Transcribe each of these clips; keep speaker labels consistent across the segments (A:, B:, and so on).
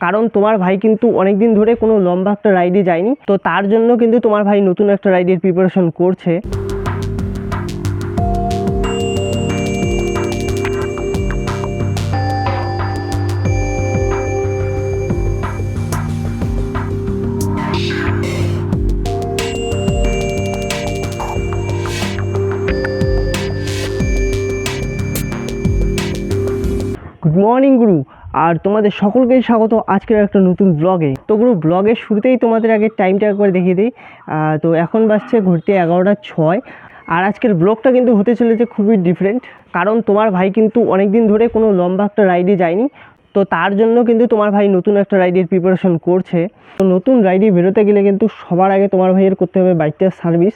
A: কারণ তোমার ভাই কিন্তু অনেকদিন ধরে কোনো লম্বা একটা রাইডে যায়নি, তো তার জন্য কিন্তু তোমার ভাই নতুন একটা রাইডের প্রিপারেশন করছে। গুড মর্নিং গুরু, আর তোমাদের সকলকেই স্বাগত আজকের একটা নতুন ব্লগে। তো গুরু, ব্লগের শুরুতেই তোমাদের আগে টাইমটা একবার দেখিয়ে দিই। তো এখন বাজছে ঘুরতে 11টা 6, আর আজকের ব্লগটা কিন্তু হতে চলেছে খুবই ডিফারেন্ট। কারণ তোমার ভাই কিন্তু অনেক দিন ধরে কোনো লম্বা একটা রাইডে যায়নি, তো তার জন্য কিন্তু তোমার ভাই নতুন একটা রাইডের প্রিপারেশন করছে। তো নতুন রাইডে বেরোতে গেলে কিন্তু সবার আগে তোমার ভাইয়ের করতে হবে বাইকটার সার্ভিস।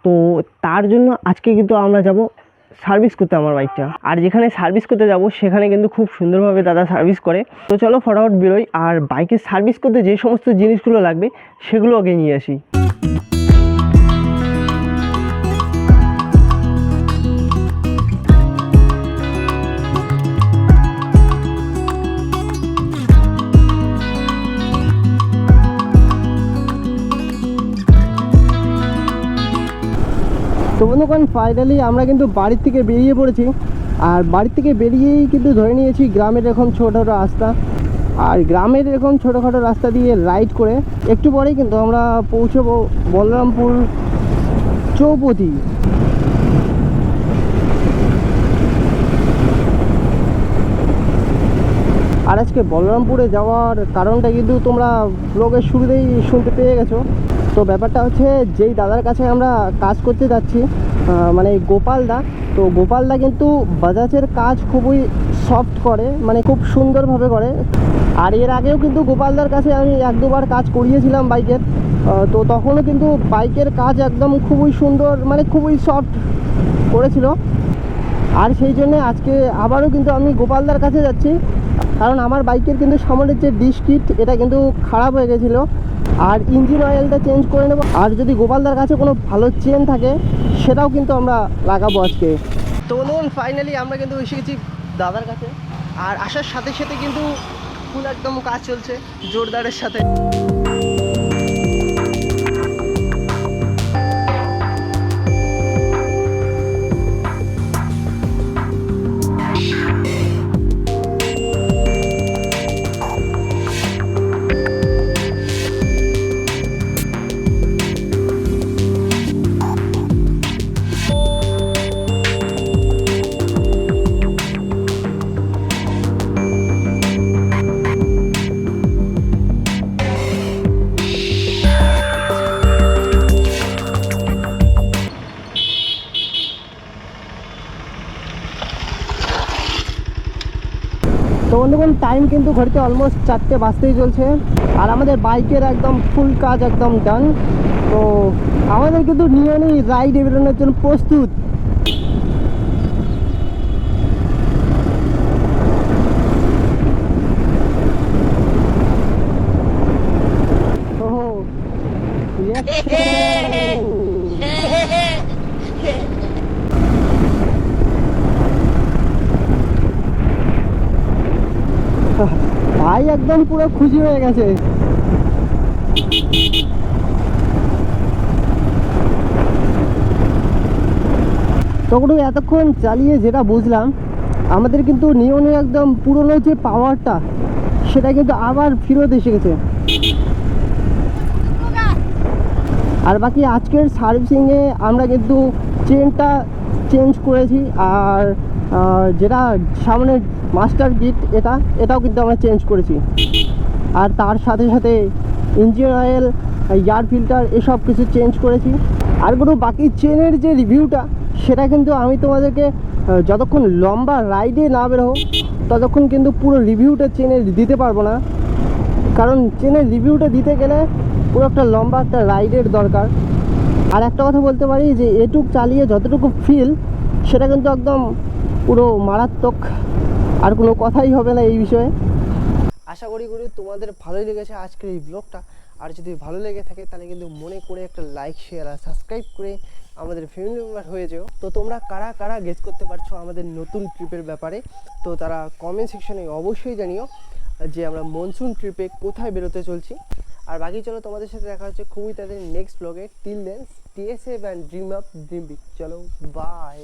A: তো তার জন্য আজকে কিন্তু আমরা যাব সার্ভিস করতে আমার বাইকটা। আর যেখানে সার্ভিস করতে যাব সেখানে কিন্তু খুব সুন্দরভাবে দাদা সার্ভিস করে। তো চলো ফটাফট বেরোই, আর বাইকের সার্ভিস করতে যে সমস্ত জিনিসগুলো লাগবে সেগুলো আগে নিয়ে আসি। তো বন্ধুগণ, ফাইনালি আমরা কিন্তু বাড়ির থেকে বেরিয়ে পড়েছি। আর বাড়ির থেকে বেরিয়েই কিন্তু ধরে নিয়েছি গ্রামের এরকম ছোটোখাটো রাস্তা। আর গ্রামের এরকম ছোটোখাটো রাস্তা দিয়ে রাইড করে একটু পরেই কিন্তু আমরা পৌঁছবো বলরামপুর চৌপতি। আর আজকে বলরামপুরে যাওয়ার কারণটা কিন্তু তোমরা ব্লগের শুরুতেই শুনতে পেয়ে গেছো। তো ব্যাপারটা হচ্ছে, যেই দাদার কাছে আমরা কাজ করতে যাচ্ছি, মানে গোপালদা। তো গোপালদা কিন্তু বাজাজের কাজ খুবই সফট করে, মানে খুব সুন্দরভাবে করে। আর এর আগেও কিন্তু গোপালদার কাছে আমি 1-2বার কাজ করিয়েছিলাম বাইকের। তো তখনও কিন্তু বাইকের কাজ একদম খুবই সুন্দর, মানে খুবই সফট করেছিল। আর সেই জন্যে আজকে আবারও কিন্তু আমি গোপালদার কাছে যাচ্ছি, কারণ আমার বাইকের কিন্তু সামনের যে ডিস্ক কিট এটা কিন্তু খারাপ হয়ে গেছিলো। আর ইঞ্জিন অয়েলটা চেঞ্জ করে নেব। আর যদি গোপালদার কাছে কোনো ভালো চেন থাকে সেটাও কিন্তু আমরা লাগাবো আজকে। তো বলুন, ফাইনালি আমরা কিন্তু এসে গেছি দাদার কাছে। আর আসার সাথে সাথে কিন্তু ফুল একদম কাজ চলছে জোরদারের সাথে। তো বন্ধুগণ, টাইম কিন্তু ঘড়িতে অলমোস্ট 4টে বাজতেই চলছে। আর আমাদের বাইকের একদম ফুল কাজ একদম ডান। তো আমাদের কিন্তু নিয়ে নিই রাইডে বেরোনোর জন্য প্রস্তুত। ভাই একদম পুরো খুশি হয়ে গেছে। তখন এতক্ষণ চালিয়ে যেটা বুঝলাম, আমাদের কিন্তু নিয়নের একদম পুরনো যে পাওয়ারটা সেটা কিন্তু আবার ফেরত এসে গেছে। আর বাকি আজকের সার্ভিসিংয়ে আমরা কিন্তু চেনটা চেঞ্জ করেছি। আর যেটা সামনে মাস্টার গিট এটাও কিন্তু আমরা চেঞ্জ করেছি। আর তার সাথে সাথে ইঞ্জিন অয়েল, এয়ার ফিল্টার এসব কিছু চেঞ্জ করেছি। আর কোনো বাকি চেনের যে রিভিউটা সেটা কিন্তু আমি তোমাদেরকে যতক্ষণ লম্বা রাইডে না বেরো ততক্ষণ কিন্তু পুরো রিভিউটা চেনের দিতে পারবো না। কারণ চেনের রিভিউটা দিতে গেলে পুরো একটা লম্বা একটা রাইডের দরকার। আর একটা কথা বলতে পারি যে এটুক চালিয়ে যতটুকু ফিল সেটা কিন্তু একদম পুরো মারাত্মক। আর কোনো কথাই হবে না এই বিষয়ে। আশা করি তোমাদের ভালোই লেগেছে আজকের এই ব্লগটা। আর যদি ভালো লেগে থাকে তাহলে কিন্তু মনে করে একটা লাইক, শেয়ার আর সাবস্ক্রাইব করে আমাদের ফ্যামিলি মেম্বার হয়ে যেও। তো তোমরা কারা কারা গেস করতে পারছো আমাদের নতুন ট্রিপের ব্যাপারে, তো তারা কমেন্ট সেকশনে অবশ্যই জানিও। যে আমরা মনসুন ট্রিপে কোথায় বেরোতে চলছি। আর বাকি চলো তোমাদের সাথে দেখা হচ্ছে খুবই তাদের নেক্সট ব্লগে। Till then stay safe and dream up dream big. চলো বাই।